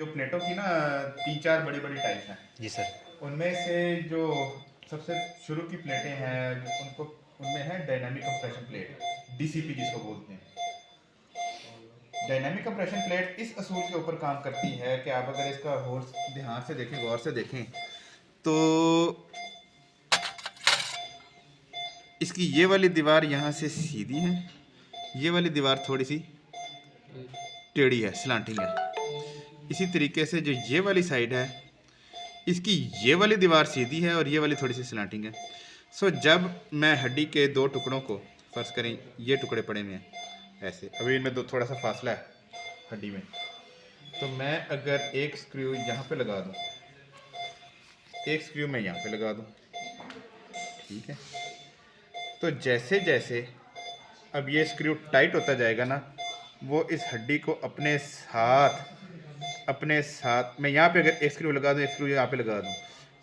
जो प्लेटों की ना 3-4 बड़ी-बड़ी टाइप हैं। जी सर। उनमें से जो सबसे शुरू की प्लेटें हैं उनको उनमें है डायनामिक कंप्रेशन प्लेट, डीसीपी जिसको बोलते हैं। डायनामिक कंप्रेशन प्लेट इस असूल के ऊपर काम करती है कि आप अगर इसका ध्यान से देखें, गौर से देखें, तो इसकी ये वाली दीवार यहाँ से सीधी है, ये वाली दीवार थोड़ी सी टेढ़ी है, स्लांटिंग है। इसी तरीके से जो ये वाली साइड है, इसकी ये वाली दीवार सीधी है और ये वाली थोड़ी सी स्लांटिंग है। सो जब मैं हड्डी के दो टुकड़ों को, फर्ज करें ये टुकड़े पड़े हुए हैं ऐसे, अभी इनमें थोड़ा सा फासला है हड्डी में, तो मैं अगर एक स्क्रू यहाँ पे लगा दूँ, एक स्क्रू मैं यहाँ पे लगा दूँ, ठीक है, तो जैसे जैसे अब ये स्क्रू टाइट होता जाएगा ना, वो इस हड्डी को अपने साथ मैं यहाँ पे अगर एक स्क्रू लगा दूँ, एक स्क्रू यहाँ पे लगा दूँ,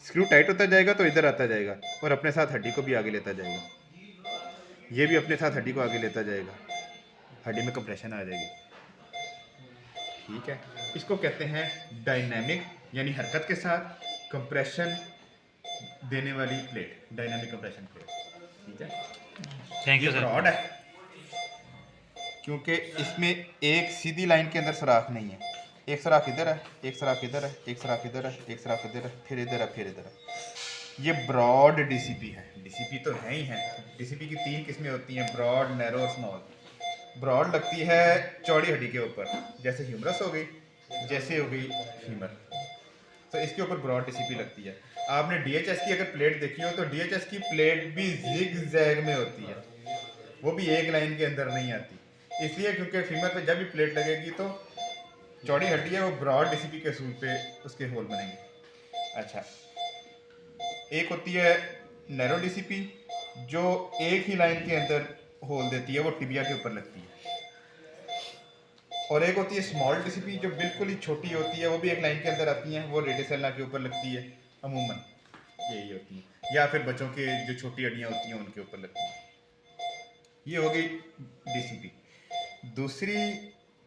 स्क्रू टाइट होता जाएगा तो इधर आता जाएगा और अपने साथ हड्डी को भी आगे लेता जाएगा, ये भी अपने साथ हड्डी को आगे लेता जाएगा, हड्डी में कंप्रेशन आ जाएगी। ठीक है, इसको कहते हैं डायनेमिक, यानी हरकत के साथ कंप्रेशन देने वाली प्लेट, डायनेमिक कंप्रेशन प्लेट। ठीक है, थैंक यू ये सर। ब्रॉड है क्योंकि इसमें एक सीधी लाइन के अंदर सुराख नहीं है, एक सुराख इधर है, एक सुराख इधर है, एक सुराख इधर है, एक सुराख इधर है, फिर इधर है, फिर इधर है। ये ब्रॉड डीसीपी है। डीसीपी तो है ही है। डीसीपी की 3 किस्में होती हैं, ब्रॉड, नैरो और स्मॉल। ब्रॉड लगती है चौड़ी हड्डी के ऊपर, जैसे ह्यूमरस हो गई, जैसे हो गई फीमर, तो इसके ऊपर ब्रॉड डीसीपी लगती है। आपने डीएचएस की अगर प्लेट देखी हो तो डीएचएस की प्लेट भी जिग जैग में होती है, वो भी एक लाइन के अंदर नहीं आती, इसलिए क्योंकि फीमर पे जब भी प्लेट लगेगी तो चौड़ी हड्डी है, वो ब्रॉड डीसीपी के सूल पे उसके होल बनेंगे। अच्छा, एक होती है नैरो डीसीपी जो एक ही लाइन के अंदर होल देती है, वो टिबिया के ऊपर लगती है, और एक होती है स्मॉल डीसीपी जो बिल्कुल ही छोटी होती है, वो भी एक लाइन के अंदर आती है, वो रेडियस एल्ना के ऊपर लगती है, अमूमन यही होती है, या फिर बच्चों के जो छोटी हड्डियाँ होती हैं उनके ऊपर लगती है। ये हो गई डीसीपी। दूसरी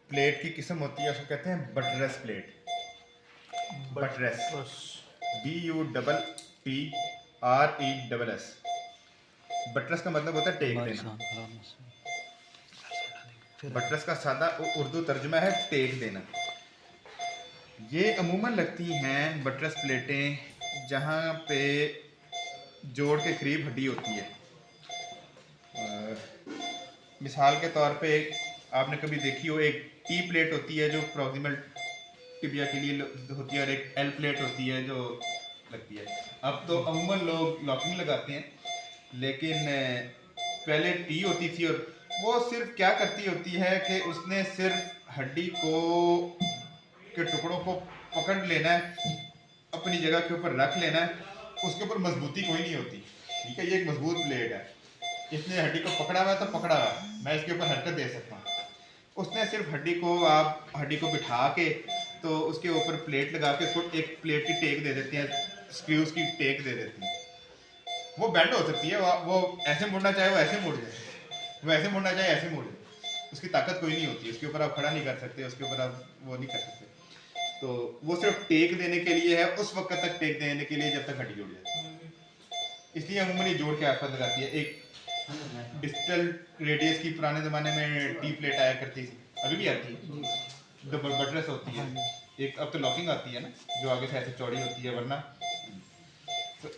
प्लेट की किस्म होती है, उसको कहते हैं buttress plate. Buttress, BUTTRESS। Buttress का मतलब होता है टेक देना। बटरेस का सादा उर्दू तर्जुमा है टेक देना। ये अमूमन लगती हैं बटरेस प्लेटें जहाँ पे जोड़ के करीब हड्डी होती है। मिसाल के तौर पे आपने कभी देखी हो, एक टी प्लेट होती है जो प्रॉक्सिमल टिबिया के लिए होती है, और एक एल प्लेट होती है जो लगती है। अब तो अमूमन लोग लॉकिंग लगाते हैं, लेकिन पहले टी होती थी, और वो सिर्फ क्या करती होती है कि उसने सिर्फ हड्डी को के टुकड़ों को पकड़ लेना है, अपनी जगह के ऊपर रख लेना है, उसके ऊपर मजबूती कोई नहीं होती। ठीक है, ये एक मजबूत प्लेट है, इसने हड्डी को पकड़ा हुआ है तो पकड़ा हुआ है, मैं इसके ऊपर हरकत दे सकता हूँ। उसने सिर्फ हड्डी को, आप हड्डी को बिठा के तो उसके ऊपर प्लेट लगा के उसको एक प्लेट की टेक दे देते हैं, स्क्रूज की टेक दे देते हैं। वो बेंड हो सकती है, वो ऐसे मुड़ना चाहे वो ऐसे मुड़ जाए, वो ऐसे मुड़ना चाहे ऐसे मुड़ जाए, उसकी ताकत कोई नहीं होती, उसके ऊपर आप खड़ा नहीं कर सकते, उसके ऊपर आप वो नहीं कर सकते। तो वो सिर्फ टेक देने के लिए है, उस वक्त तक टेक देने के लिए जब तक हड्डी जुड़ जाए, इसलिए अमूमन ये जोड़ के आसपास लगाती है। एक डिजिटल रेडियस की पुराने ज़माने में टी प्लेट आया करती थी, अभी भी आती है, जो बटरेस होती है। एक अब तो लॉकिंग आती है ना, जो आगे से ऐसे चौड़ी होती है, वरना तो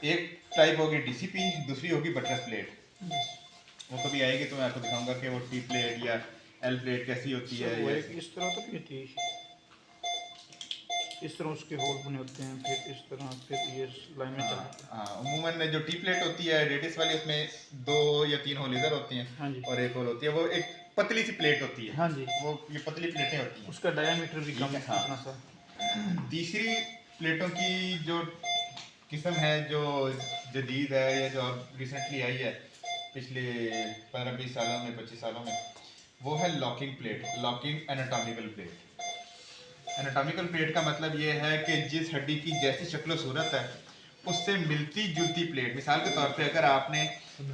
एक टाइप होगी डीसीपी, दूसरी होगी बटरेस प्लेट। वो कभी आएगी तो मैं आपको दिखाऊंगा कि वो टी प्लेट या एल प्लेट कैसी होती है। वो एक इस तरह तो नहीं थी, इस तरह उसके होल बने होते हैं, फिर इस तरह, फिर ये लाइन में चलते हैं। अमूमन जो टी प्लेट होती है रेडियस वाली, उसमें 2 या 3 होल इधर होते हैं, हाँ जी, और एक होल होती है, वो एक पतली सी प्लेट होती है। हाँ जी, वो ये पतली प्लेटें होती हैं, उसका डायमीटर भी कम है, हाँ। इतना सा। तीसरी प्लेटों की जो किस्म है, जो जदीद है या जो रिसेंटली आई है पिछले 15-20 सालों में, 25 सालों में, वो है locking plate, locking anatomical plate. Anatomical plate का मतलब ये है कि जिस हड्डी की जैसी शक्ल सूरत है उससे मिलती जुलती प्लेट। मिसाल के तौर पे अगर आपने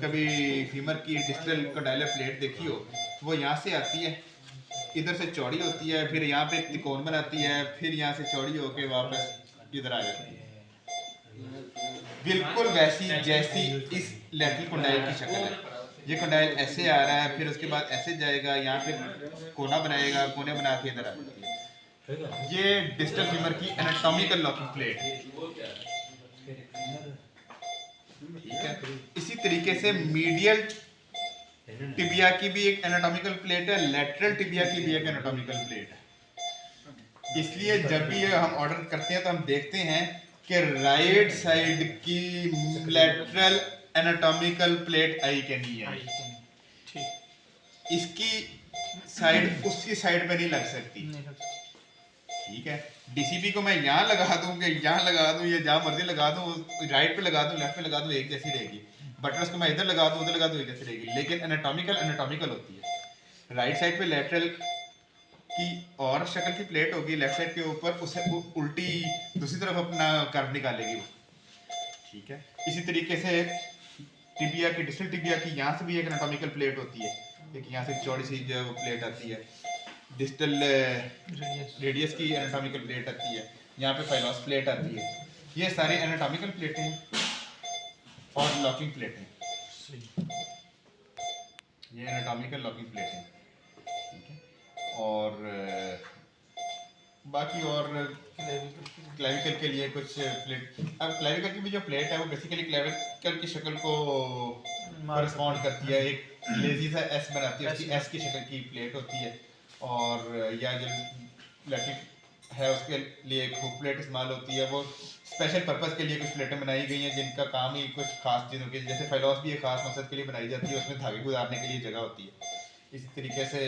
कभी फीमर की डिस्टल कंडाइलर प्लेट देखी हो, वो यहाँ से आती है, इधर से चौड़ी होती है, फिर यहाँ पे त्रिकोण बनाती है, फिर यहाँ से चौड़ी होके वापस इधर आ जाती है, बिल्कुल वैसी जैसी इस लैटरल कंडाइल की शक्ल है। ये कंडाइल ऐसे आ रहा है, फिर उसके बाद ऐसे जाएगा, यहाँ पे कोना बनाएगा, कोने बना के इधर आ जाती है। ये डिस्टल फीमर की एनाटॉमिकल लॉकिंग प्लेट है, ठीक है। इसी तरीके से मीडियल टिबिया की भी एक एनाटॉमिकल प्लेट है, लेटरल टिबिया की भी एक एनाटॉमिकल प्लेट है। इसलिए जब भी ये हम ऑर्डर करते हैं तो हम देखते हैं कि राइट साइड की लेटरल एनाटॉमिकल प्लेट आई कि नहीं आई, इसकी साइड उसकी साइड पे नहीं लग सकती, ठीक है। डीसीपी को मैं यहाँ लगा दूं कि यहाँ लगा दूं या जहाँ मर्जी लगा दूं, राइट पे लगा दूं, लेफ्ट पे लगा दूं, एक जैसी रहेगी। बटरस को मैं इधर लगा दूं, उधर लगा दूं, एक जैसी रहेगी। लेकिन एनाटॉमिकल होती है। राइट साइड पे लेटरल की और शक्ल की प्लेट होगी, लेफ्ट साइड के ऊपर उसे उल्टी दूसरी तरफ अपना कर्व निकालेगी वो, ठीक है। इसी तरीके से टिबिया की, डिस्टल टिबिया की यहाँ से भी एक एनाटॉमिकल प्लेट होती है, एक यहाँ से चौड़ी सी जो प्लेट आती है, डिस्टल रेडियस की एनाटॉमिकल प्लेट आती है, यहाँ पे फाइलोस प्लेट आती है। ये सारी एनाटॉमिकल प्लेटें हैं और लॉकिंग प्लेटें, ये एनाटॉमिकल लॉकिंग प्लेटें, ठीक है। और बाकी और क्लेविकल के लिए कुछ प्लेट, अब क्लेविकल की भी जो प्लेट है वो बेसिकली क्लेविकल की शक्ल को कॉरस्पॉन्ड करती है, एक लेजी सा एस बनाती है, उसकी एस की शक्ल की प्लेट होती है। और या जो लैटिक है उसके लिए एक हुक प्लेट इस्तेमाल होती है, वो स्पेशल पर्पस के लिए कुछ प्लेटें बनाई गई हैं जिनका काम ही कुछ खास चीज़ों के, जैसे फाइलोस भी एक खास मकसद के लिए बनाई जाती है, उसमें धागे गुजारने के लिए जगह होती है। इसी तरीके से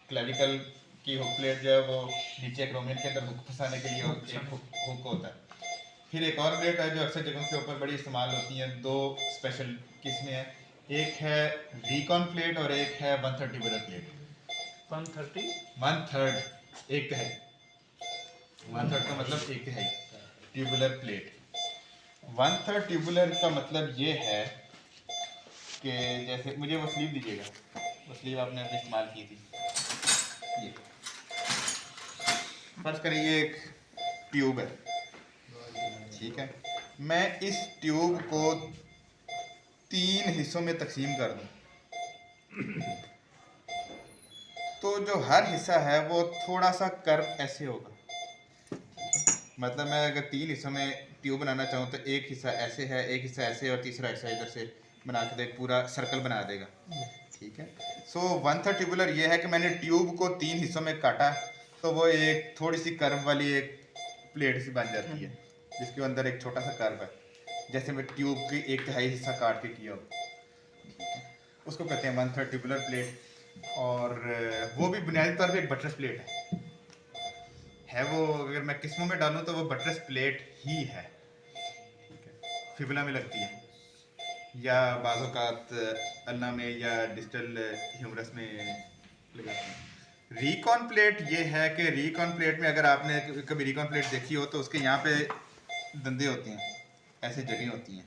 क्लेविकल की हुक प्लेट जो है वो नीचे क्रोमियन के अंदर हुक फंसाने के लिए एक हुक होता है। फिर एक और प्लेट है जो अक्सर जगहों के ऊपर बड़ी इस्तेमाल होती हैं, दो स्पेशल किस्में हैं, एक है रिकॉन प्लेट और एक है 1/3 प्लेट। 1/3 एक तिहाई, 1/3 का मतलब एक तिहाई ट्यूबुलर प्लेट। 1/3 ट्यूबुलर का मतलब ये है कि जैसे मुझे वो स्लीव दीजिएगा, वो स्लीव आपने अभी इस्तेमाल की थी, ये फर्ज करें ये एक ट्यूब है, ठीक है। मैं इस ट्यूब को 3 हिस्सों में तकसीम कर दूं तो जो हर हिस्सा है वो थोड़ा सा कर्व ऐसे होगा, मतलब मैं अगर 3 हिस्सों में ट्यूब बनाना चाहूँ तो एक हिस्सा ऐसे है, एक हिस्सा ऐसे और तीसरा हिस्सा इधर से बना के एक पूरा सर्कल बना देगा, ठीक है। सो 1/3 ट्यूबुलर ये है कि मैंने ट्यूब को 3 हिस्सों में काटा तो वो एक थोड़ी सी कर्व वाली एक प्लेट सी बन जाती है जिसके अंदर एक छोटा सा कर्व है, जैसे मैं ट्यूब की एक तिहाई हिस्सा काट के किया हो, उसको कहते हैं 1/3 ट्यूबुलर प्लेट। और वो भी बुनियादी तौर पे एक बटरस प्लेट है वो, अगर मैं किस्मों में डालूं तो वो बटरस प्लेट ही है, ठीक है। फिबुला में लगती है या बाज़ औक़ात अल्ना में या डिस्टल ह्यूमरस में लगाते हैं। रिकॉन प्लेट ये है कि रिकॉन प्लेट में अगर आपने कभी रिकॉन प्लेट देखी हो तो उसके यहाँ पे दंदे होते हैं, ऐसे जगह होती हैं,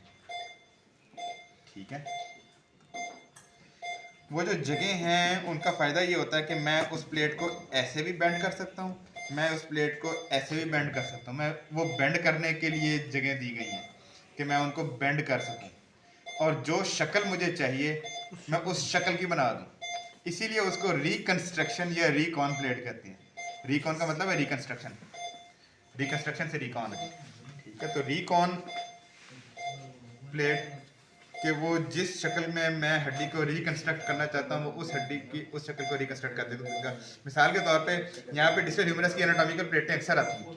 ठीक है। वो जो जगह हैं उनका फ़ायदा ये होता है कि मैं उस प्लेट को ऐसे भी बेंड कर सकता हूँ, मैं उस प्लेट को ऐसे भी बेंड कर सकता हूँ, मैं वो बेंड करने के लिए जगह दी गई हैं कि मैं उनको बेंड कर सकूँ और जो शक्ल मुझे चाहिए मैं उस शक्ल की बना दूँ, इसीलिए उसको रिकन्स्ट्रक्शन या रिकॉन प्लेट कहते हैं। रिकॉन का मतलब है रिकन्स्ट्रक्शन, रिकन्स्ट्रक्शन से रिकॉन है, ठीक है। तो रिकॉन प्लेट कि वो जिस शक्ल में मैं हड्डी को रिकन्स्ट्रक्ट करना चाहता हूँ वो उस हड्डी की उस शक्ल को रिकन्स्ट्रक्ट कर देगा। मिसाल के तौर पे यहाँ पे डिस्टल ह्यूमरस की एनाटॉमिकल प्लेटें अक्सर आती हैं,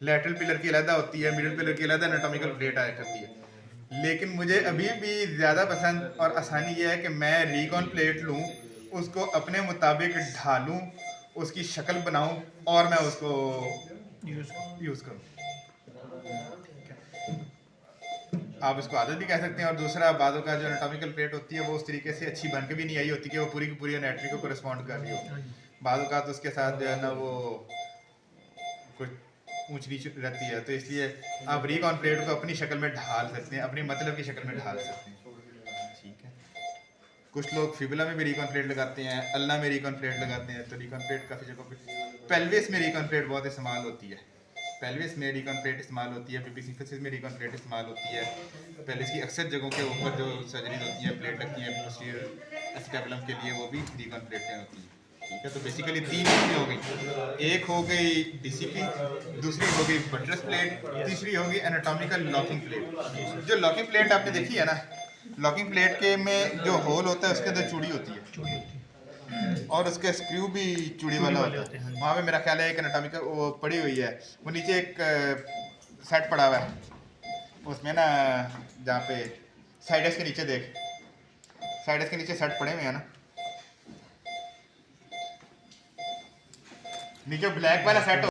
लैटरल पिलर की अलग होती है, मिडिल पिलर की अलग एनाटॉमिकल प्लेट आया करती है, लेकिन मुझे अभी भी ज़्यादा पसंद और आसानी ये है कि मैं रिकॉन प्लेट लूँ, उसको अपने मुताबिक ढालूँ, उसकी शक्ल बनाऊँ और मैं उसको यूज़ करूँ। आप इसको आदत भी कह सकते हैं। और दूसरा बादों का जो एनाटॉमिकल प्लेट होती है वो उस तरीके से अच्छी बन के भी नहीं आई होती कि वो पूरी की पूरी एनाटॉमी को कॉरेस्पॉन्ड कर रही हो, बादों का तो उसके साथ जो है ना वो कुछ ऊंच नीच रहती है, तो इसलिए आप रिकॉन प्लेट को अपनी शक्ल में ढाल सकते हैं, अपनी मतलब की शक्ल में ढाल सकते हैं, ठीक है। कुछ लोग फिबुला में भी रिकॉन प्लेट लगाते हैं, अल्ना में रिकॉन प्लेट लगाते हैं। तो रिकॉन प्लेट काफ़ी जगहों पे, पेल्विस में रिकॉन प्लेट बहुत इस्तेमाल होती है। पेल्विस में रिकॉन प्लेट इस्तेमाल होती है, बेबी सिम्फिसिस में रिकॉन प्लेट इस्तेमाल होती है। पेल्विस की अक्सर जगहों के ऊपर जो सर्जरी होती है, प्लेट लगती है पोस्टीरियर एस्टेबुलम के लिए, वो भी रिकॉन प्लेटें होती हैं। ठीक है, तो बेसिकली 3 चीज़ें हो गई। एक हो गई डीसीपी, दूसरी हो गई बटरस प्लेट, तीसरी होगी एनाटॉमिकल लॉकिंग प्लेट। जो लॉकिंग प्लेट आपने देखी है ना, लॉकिंग प्लेट के में जो होल होता है उसके अंदर चूड़ी होती है और उसके स्क्रू भी चूड़ी वाला होता है। वहाँ पे मेरा ख्याल है एक एनाटॉमिकल वो पड़ी हुई है, वो नीचे एक सेट पड़ा हुआ है उसमें ना, जहाँ पे साइडस के नीचे देख, साइडस के नीचे सेट पड़े हुए हैं ना, नीचे ब्लैक वाला सेट